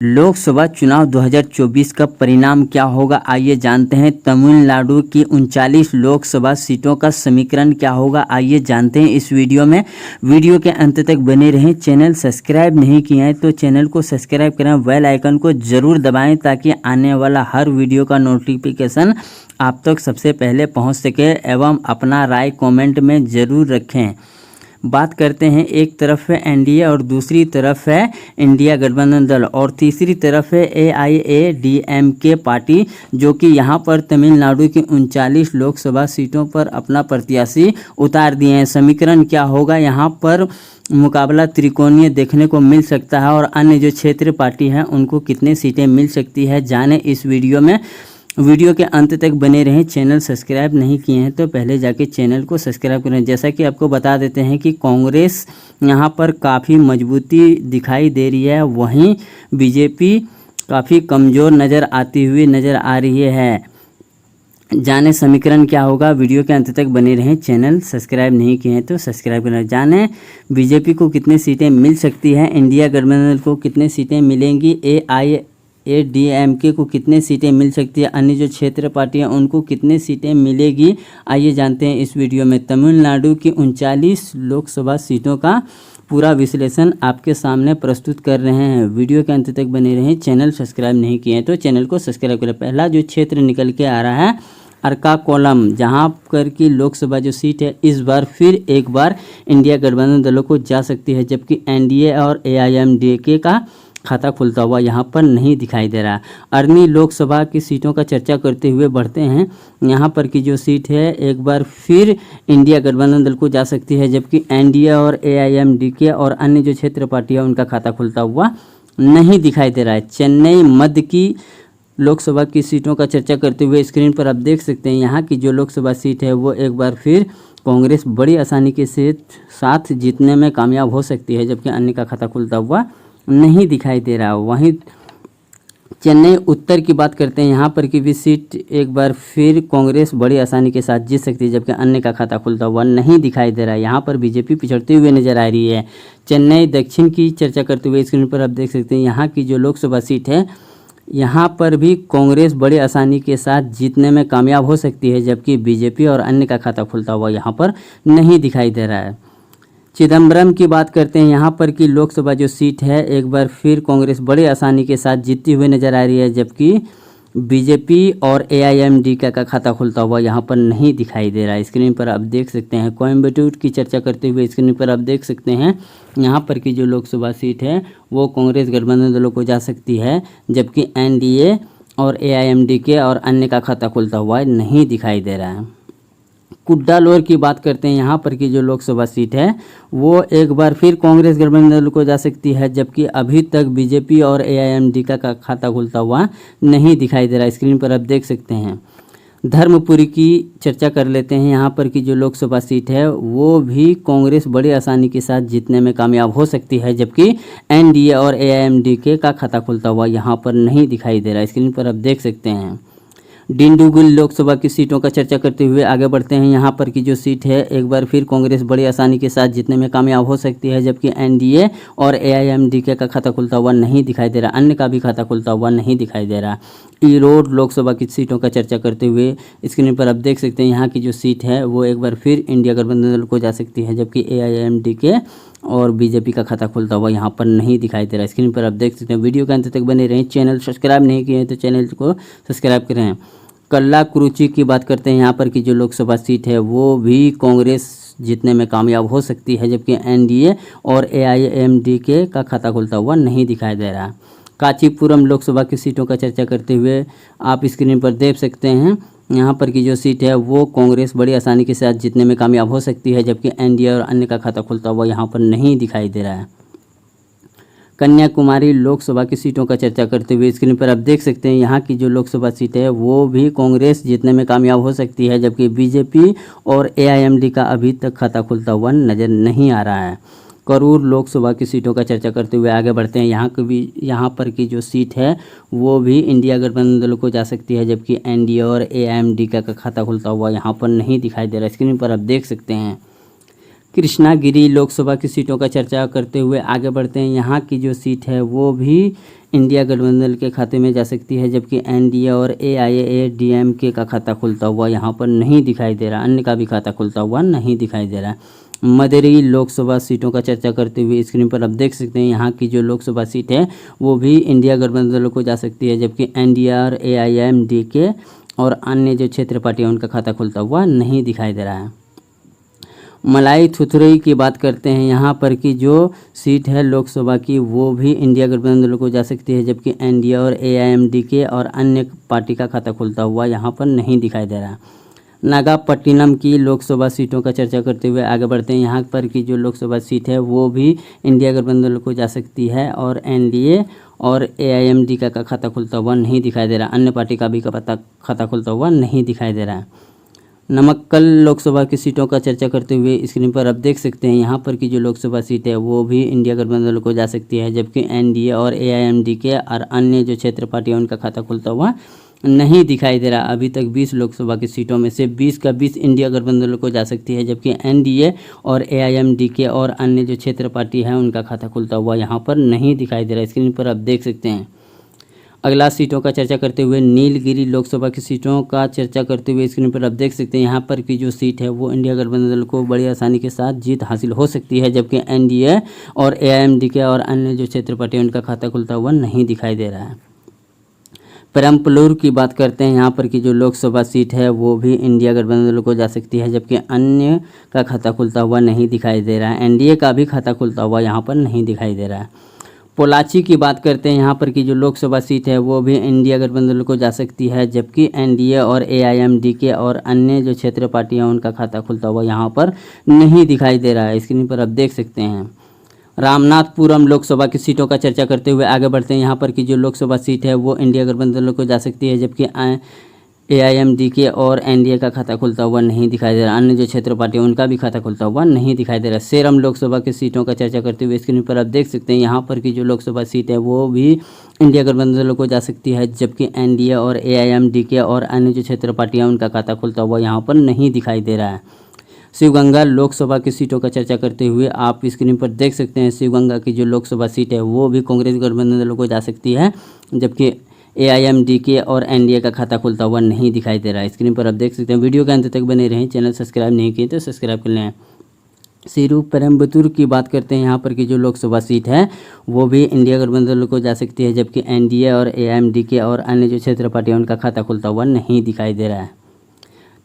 लोकसभा चुनाव 2024 का परिणाम क्या होगा, आइए जानते हैं। तमिलनाडु की 39 लोकसभा सीटों का समीकरण क्या होगा, आइए जानते हैं इस वीडियो में। वीडियो के अंत तक बने रहें। चैनल सब्सक्राइब नहीं किए हैं तो चैनल को सब्सक्राइब करें, बेल आइकन को ज़रूर दबाएं ताकि आने वाला हर वीडियो का नोटिफिकेशन आप तक सबसे पहले पहुँच सके एवं अपना राय कॉमेंट में ज़रूर रखें। बात करते हैं, एक तरफ है एनडीए और दूसरी तरफ है इंडिया गठबंधन दल और तीसरी तरफ है एआईएडीएमके पार्टी, जो कि यहां पर तमिलनाडु की 39 लोकसभा सीटों पर अपना प्रत्याशी उतार दिए हैं। समीकरण क्या होगा, यहां पर मुकाबला त्रिकोणीय देखने को मिल सकता है और अन्य जो क्षेत्रीय पार्टी हैं उनको कितनी सीटें मिल सकती है, जाने इस वीडियो में। वीडियो के अंत तक बने रहें। चैनल सब्सक्राइब नहीं किए हैं तो पहले जाके चैनल को सब्सक्राइब करें। जैसा कि आपको बता देते हैं कि कांग्रेस यहां पर काफ़ी मजबूती दिखाई दे रही है, वहीं बीजेपी काफ़ी कमज़ोर नज़र आ रही है। जाने समीकरण क्या होगा, वीडियो के अंत तक बने रहें। चैनल सब्सक्राइब नहीं किए हैं तो सब्सक्राइब करें। जाने बीजेपी को कितनी सीटें मिल सकती हैं, इंडिया गठबंधन को कितनी सीटें मिलेंगी, एआईएडीएमके को कितने सीटें मिल सकती है, अन्य जो क्षेत्र पार्टियां उनको कितने सीटें मिलेगी, आइए जानते हैं इस वीडियो में। तमिलनाडु की 39 लोकसभा सीटों का पूरा विश्लेषण आपके सामने प्रस्तुत कर रहे हैं। वीडियो के अंत तक बने रहें। चैनल सब्सक्राइब नहीं किए हैं तो चैनल को सब्सक्राइब करें। पहला जो क्षेत्र निकल के आ रहा है अर्काकोलम, जहां पर की लोकसभा जो सीट है इस बार फिर एक बार इंडिया गठबंधन दलों को जा सकती है, जबकि एनडीए और एआईएमडीके का खाता खुलता हुआ यहाँ पर नहीं दिखाई दे रहा। अरनी लोकसभा की सीटों का चर्चा करते हुए बढ़ते हैं। यहाँ पर की जो सीट है एक बार फिर इंडिया गठबंधन दल को जा सकती है, जबकि एनडीए और एआईएमडीके और अन्य जो क्षेत्र पार्टियाँ उनका खाता खुलता हुआ नहीं दिखाई दे रहा है। चेन्नई मध्य की लोकसभा की सीटों का चर्चा करते हुए स्क्रीन पर आप देख सकते हैं यहाँ की जो लोकसभा सीट है वो एक बार फिर कांग्रेस बड़ी आसानी के साथ जीतने में कामयाब हो सकती है, जबकि अन्य का खाता खुलता हुआ नहीं दिखाई दे रहा। वहीं चेन्नई उत्तर की बात करते हैं, यहाँ पर की भी सीट एक बार फिर कांग्रेस बड़ी आसानी के साथ जीत सकती है, जबकि अन्य का खाता खुलता हुआ नहीं दिखाई दे रहा है। यहाँ पर बीजेपी पिछड़ते हुए नजर आ रही है। चेन्नई दक्षिण की चर्चा करते हुए स्क्रीन पर आप देख सकते हैं यहाँ की जो लोकसभा सीट है यहाँ पर भी कांग्रेस बड़ी आसानी के साथ जीतने में कामयाब हो सकती है, जबकि बीजेपी और अन्य का खाता खुलता हुआ यहाँ पर नहीं दिखाई दे रहा है। चिदम्बरम की बात करते हैं, यहाँ पर की लोकसभा जो सीट है एक बार फिर कांग्रेस बड़ी आसानी के साथ जीतती हुई नजर आ रही है, जबकि बीजेपी और एआईएमडीके का खाता खुलता हुआ यहाँ पर नहीं दिखाई दे रहा है। स्क्रीन पर आप देख सकते हैं। कोयम्बटूर की चर्चा करते हुए स्क्रीन पर आप देख सकते हैं यहाँ पर की जो लोकसभा सीट है वो कांग्रेस गठबंधन दलों को जा सकती है, जबकि एनडीए और एआईएमडीके और अन्य का खाता खुलता हुआ नहीं दिखाई दे रहा है। कुड्डालोर की बात करते हैं, यहाँ पर की जो लोकसभा सीट है वो एक बार फिर कांग्रेस गठबंधन दल को जा सकती है, जबकि अभी तक बीजेपी और एआईएमडीके का खाता खुलता हुआ नहीं दिखाई दे रहा। स्क्रीन पर आप देख सकते हैं। धर्मपुरी की चर्चा कर लेते हैं, यहाँ पर की जो लोकसभा सीट है वो भी कांग्रेस बड़ी आसानी के साथ जीतने में कामयाब हो सकती है, जबकि एनडीए और एआईएमडीके का खाता खुलता हुआ यहाँ पर नहीं दिखाई दे रहा। स्क्रीन पर आप देख सकते हैं। डिंडुगुल लोकसभा की सीटों का चर्चा करते हुए आगे बढ़ते हैं। यहाँ पर की जो सीट है एक बार फिर कांग्रेस बड़ी आसानी के साथ जीतने में कामयाब हो सकती है, जबकि एनडीए और एआईएमडीके का खाता खुलता हुआ नहीं दिखाई दे रहा, अन्य का भी खाता खुलता हुआ नहीं दिखाई दे रहा। ईरोड लोकसभा की सीटों का चर्चा करते हुए स्क्रीन पर आप देख सकते हैं यहाँ की जो सीट है वो एक बार फिर इंडिया गठबंधन दल को जा सकती है, जबकि एआईएमडीके और बीजेपी का खाता खुलता हुआ यहाँ पर नहीं दिखाई दे रहा। स्क्रीन पर आप देख सकते हैं। वीडियो के अंत तक बने रहें। चैनल सब्सक्राइब नहीं किए हैं तो चैनल को सब्सक्राइब करें। कल्लाकुरुची की बात करते हैं, यहाँ पर की जो लोकसभा सीट है वो भी कांग्रेस जीतने में कामयाब हो सकती है, जबकि एनडीए और एआईएमडीके का खाता खुलता हुआ नहीं दिखाई दे रहा। कांचीपुरम लोकसभा की सीटों का चर्चा करते हुए आप स्क्रीन पर देख सकते हैं, यहाँ पर की जो सीट है वो कांग्रेस बड़ी आसानी के साथ जीतने में कामयाब हो सकती है, जबकि एनडीए और अन्य का खाता खुलता हुआ यहाँ पर नहीं दिखाई दे रहा है। कन्याकुमारी लोकसभा की सीटों का चर्चा करते हुए स्क्रीन पर आप देख सकते हैं यहाँ की जो लोकसभा सीट है वो भी कांग्रेस जीतने में कामयाब हो सकती है, जबकि बीजेपी और एआईएमडी का अभी तक खाता खुलता हुआ नज़र नहीं आ रहा है। करूर लोकसभा की सीटों का चर्चा करते हुए आगे बढ़ते हैं। यहाँ पर की जो सीट है वो भी इंडिया गठबंधन दलों को जा सकती है, जबकि एनडीए और एआईएमडीके का खाता खुलता हुआ यहाँ पर नहीं दिखाई दे रहा। स्क्रीन पर आप देख सकते हैं। कृष्णागिरी लोकसभा की सीटों का चर्चा करते हुए आगे बढ़ते हैं। यहाँ की जो सीट है वो भी इंडिया गठबंधन के खाते में जा सकती है, जबकि एनडीए और एआईएडीएमके का खाता खुलता हुआ यहाँ पर नहीं दिखाई दे रहा। अन्य का भी खाता खुलता हुआ नहीं दिखाई दे रहा है। मदेरी लोकसभा सीटों का चर्चा करते हुए स्क्रीन पर आप देख सकते हैं यहाँ की जो लोकसभा सीट है वो भी इंडिया गठबंधन को जा सकती है, जबकि एनडीए और एआईएमडीके और अन्य जो क्षेत्र पार्टियां उनका खाता खुलता हुआ नहीं दिखाई दे रहा है। मलाई थुथुरई की बात करते हैं यहाँ पर की जो सीट है लोकसभा की वो भी इंडिया गठबंधन को जा सकती है, जबकि एनडीए और एआईएमडीके और अन्य पार्टी का खाता खुलता हुआ यहाँ पर नहीं दिखाई दे रहा है। नागापट्टिनम की लोकसभा सीटों का चर्चा करते हुए आगे बढ़ते हैं। यहाँ पर की जो लोकसभा सीट है वो भी इंडिया गठबंधन को जा सकती है और एनडीए और एआईएमडीके का खाता खुलता हुआ नहीं दिखाई दे रहा। अन्य पार्टी का भी खाता खुलता हुआ नहीं दिखाई दे रहा है। नमक्कल लोकसभा की सीटों का चर्चा करते हुए स्क्रीन पर आप देख सकते हैं यहाँ पर की जो लोकसभा सीट है वो भी इंडिया गठबंधन को जा सकती है, जबकि एनडीए और एआईएमडीके और अन्य जो क्षेत्र पार्टियां उनका खाता खुलता हुआ नहीं दिखाई दे रहा। अभी तक 20 लोकसभा की सीटों में से 20 का 20 इंडिया गठबंधन को जा सकती है, जबकि एनडीए और एआईएमडीके और अन्य जो क्षेत्र पार्टी है उनका खाता खुलता हुआ यहाँ पर नहीं दिखाई दे रहा। स्क्रीन पर आप देख सकते हैं। अगला सीटों का चर्चा करते हुए नीलगिरी लोकसभा की सीटों का चर्चा करते हुए स्क्रीन पर आप देख सकते हैं यहाँ पर की जो सीट है वो इंडिया गठबंधन को बड़ी आसानी के साथ जीत हासिल हो सकती है, जबकि एनडीए और एआईएमडीके और अन्य जो क्षेत्र पार्टी उनका खाता खुलता हुआ नहीं दिखाई दे रहा है। पेरम्बलूर की बात करते हैं यहाँ पर की जो लोकसभा सीट है वो भी इंडिया गठबंधन को जा सकती है, जबकि अन्य का खाता खुलता हुआ नहीं दिखाई दे रहा है। एनडीए का भी खाता खुलता हुआ यहाँ पर नहीं दिखाई दे रहा है। पोलाची की बात करते हैं यहाँ पर की जो लोकसभा सीट है वो भी इंडिया गठबंधन को जा सकती है, जबकि एनडीए और एआईएमडीके और अन्य जो क्षेत्र पार्टियाँ उनका खाता खुलता हुआ यहाँ पर नहीं दिखाई दे रहा है। स्क्रीन पर आप देख सकते हैं। रामनाथपुरम लोकसभा की सीटों का चर्चा करते हुए आगे बढ़ते हैं। यहाँ पर की जो लोकसभा सीट है वो इंडिया गठबंधन को जा सकती है, जबकि एआईएमडीके और एनडीए का खाता खुलता हुआ नहीं दिखाई दे रहा। अन्य जो क्षेत्र पार्टी उनका भी खाता खुलता हुआ नहीं दिखाई दे रहा। सेरम लोकसभा की सीटों का चर्चा करते हुए स्क्रीन पर आप देख सकते हैं यहाँ पर की जो लोकसभा सीट है वो भी इंडिया गठबंधन को जा सकती है, जबकि एनडीए और एआईएमडीके और अन्य जो क्षेत्र पार्टियाँ उनका खाता खुलता हुआ यहाँ पर नहीं दिखाई दे रहा है। शिवगंगा लोकसभा की सीटों का चर्चा करते हुए आप स्क्रीन पर देख सकते हैं शिवगंगा की जो लोकसभा सीट है वो भी कांग्रेस गठबंधन को जा सकती है, जबकि एआईएमडीके और एनडीए का खाता खुलता हुआ नहीं दिखाई दे रहा है। स्क्रीन पर आप देख सकते हैं। वीडियो के अंत तक बने रहें। चैनल सब्सक्राइब नहीं किए तो सब्सक्राइब कर लें। सिरुपेरम्बतूर की बात करते हैं यहाँ पर की जो लोकसभा सीट है वो भी इंडिया गठबंधन को जा सकती है, जबकि एनडीए और एआईएमडीके और अन्य जो क्षेत्र पार्टियाँ उनका खाता खुलता हुआ नहीं दिखाई दे रहा है।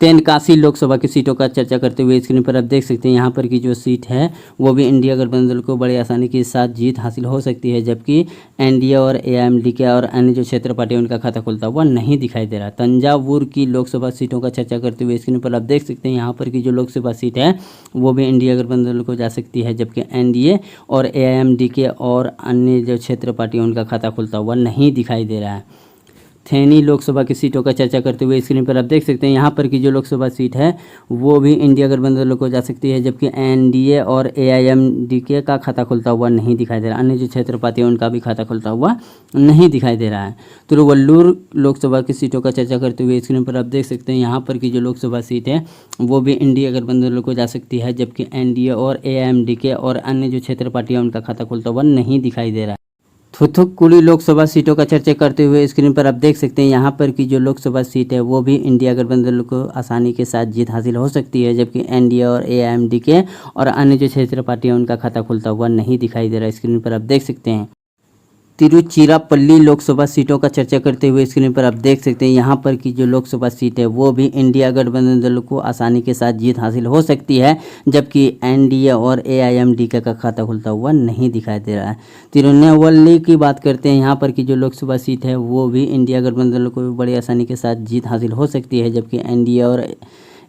तेनकासी लोकसभा की सीटों का चर्चा करते हुए स्क्रीन पर आप देख सकते हैं यहाँ पर की जो सीट है वो भी इंडिया गठबंधन को बड़ी आसानी के साथ जीत हासिल हो सकती है, जबकि एनडीए और एआईएमडीके और अन्य जो क्षेत्र पार्टी उनका खाता खुलता हुआ नहीं दिखाई दे रहा। तंजावुर की लोकसभा सीटों का चर्चा करते हुए स्क्रीन पर आप देख सकते हैं यहाँ पर की जो लोकसभा सीट है वो भी इंडिया गठबंधन को जा सकती है, जबकि एनडीए और एआईएमडीके और अन्य जो क्षेत्र पार्टी उनका खाता खुलता हुआ नहीं दिखाई दे रहा है। थेनी लोकसभा की सीटों का चर्चा करते हुए स्क्रीन पर आप देख सकते हैं यहाँ पर की जो लोकसभा सीट है वो भी इंडिया गठबंधन को जा सकती है, जबकि एनडीए और एआईएमडीके का खाता खुलता हुआ नहीं दिखाई दे रहा। अन्य जो क्षेत्र पार्टी है उनका भी खाता खुलता हुआ नहीं दिखाई दे रहा है। तिरुवल्लुर लोकसभा की सीटों का चर्चा करते हुए स्क्रीन पर आप देख सकते हैं यहाँ पर की जो लोकसभा सीट है वो भी इंडिया गठबंधन को जा सकती है, जबकि एनडीए और एआईएमडीके और अन्य जो क्षेत्र पार्टी है उनका खाता खुलता हुआ नहीं दिखाई दे रहा है। थूथुक्कुडी लोकसभा सीटों का चर्चा करते हुए स्क्रीन पर आप देख सकते हैं यहाँ पर की जो लोकसभा सीट है वो भी इंडिया गठबंधन को आसानी के साथ जीत हासिल हो सकती है, जबकि एनडीए और एआईएमडीके और अन्य जो क्षेत्र पार्टी है उनका खाता खुलता हुआ नहीं दिखाई दे रहा। स्क्रीन पर आप देख सकते हैं। तिरुचिरापल्ली लोकसभा सीटों का चर्चा करते हुए स्क्रीन पर आप देख सकते हैं यहाँ पर की जो लोकसभा सीट है वो भी इंडिया गठबंधन दल को आसानी के साथ जीत हासिल हो सकती है, जबकि एनडीए और एआईएमडीके का खाता खुलता हुआ नहीं दिखाई दे रहा है। तिरुनेलवेली की बात करते हैं यहाँ पर की जो लोकसभा सीट है वो भी इंडिया गठबंधन को बड़ी आसानी के साथ जीत हासिल हो सकती है, जबकि एनडीए और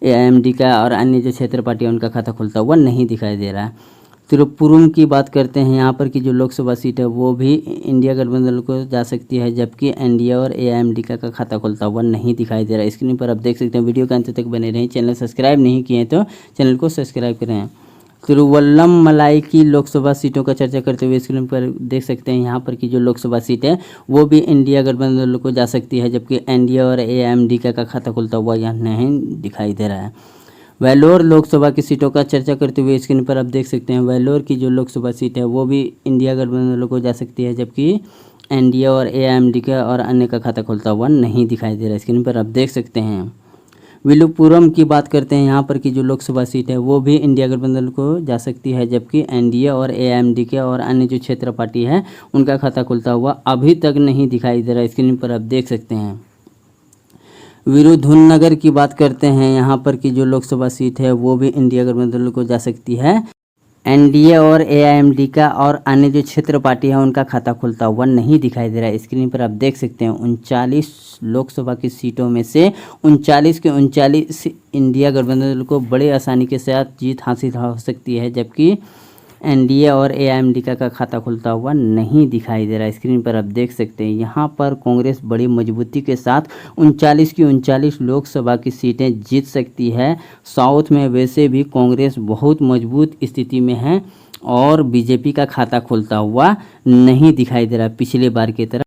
एआईएमडीके और अन्य जो क्षेत्र पार्टी उनका खाता खुलता हुआ नहीं दिखाई दे रहा है। तिरुपुरम की बात करते हैं यहाँ पर की जो लोकसभा सीट है वो भी इंडिया गठबंधन को जा सकती है, जबकि एनडीए और एआईएमडीके का खाता खुलता हुआ नहीं दिखाई दे रहा है। स्क्रीन पर आप देख सकते हैं। वीडियो के अंत तक बने रहें। चैनल सब्सक्राइब नहीं किए तो चैनल को सब्सक्राइब करें। तिरुवल्लमलाई की लोकसभा सीटों का चर्चा करते हुए स्क्रीन पर देख सकते हैं यहाँ पर की जो लोकसभा सीट है वो भी इंडिया गठबंधन को जा सकती है, जबकि एनडीए और एआईएमडीके का खाता खुलता हुआ यहाँ नहीं दिखाई दे रहा है। वेल्लोर लोकसभा की सीटों का चर्चा करते हुए स्क्रीन पर आप देख सकते हैं वेल्लोर की जो लोकसभा सीट है वो भी इंडिया गठबंधन को जा सकती है, जबकि एनडीए और एआईएमडीके और अन्य का खाता खुलता हुआ नहीं दिखाई दे रहा है। स्क्रीन पर आप देख सकते हैं। विलुपुरम की बात करते हैं, यहाँ पर की जो लोकसभा सीट है वो भी इंडिया गठबंधन को जा सकती है, जबकि एनडीए और एआईएमडीके और अन्य जो क्षेत्र पार्टी है उनका खाता खुलता हुआ अभी तक नहीं दिखाई दे रहा है। स्क्रीन पर आप देख सकते हैं। विरुधुनगर की बात करते हैं, यहाँ पर की जो लोकसभा सीट है वो भी इंडिया गठबंधन को जा सकती है। एनडीए और एआईएमडीके और अन्य जो क्षेत्र पार्टी है उनका खाता खुलता हुआ नहीं दिखाई दे रहा है। स्क्रीन पर आप देख सकते हैं 39 लोकसभा की सीटों में से 39 के 39 इंडिया गठबंधन को बड़े आसानी के साथ जीत हासिल हो सकती है, जबकि एनडीए और एआईएमडीके का खाता खुलता हुआ नहीं दिखाई दे रहा है। स्क्रीन पर आप देख सकते हैं यहाँ पर कांग्रेस बड़ी मजबूती के साथ 39 की 39 लोकसभा की सीटें जीत सकती है। साउथ में वैसे भी कांग्रेस बहुत मजबूत स्थिति में है और बीजेपी का खाता खुलता हुआ नहीं दिखाई दे रहा पिछले बार की तरह।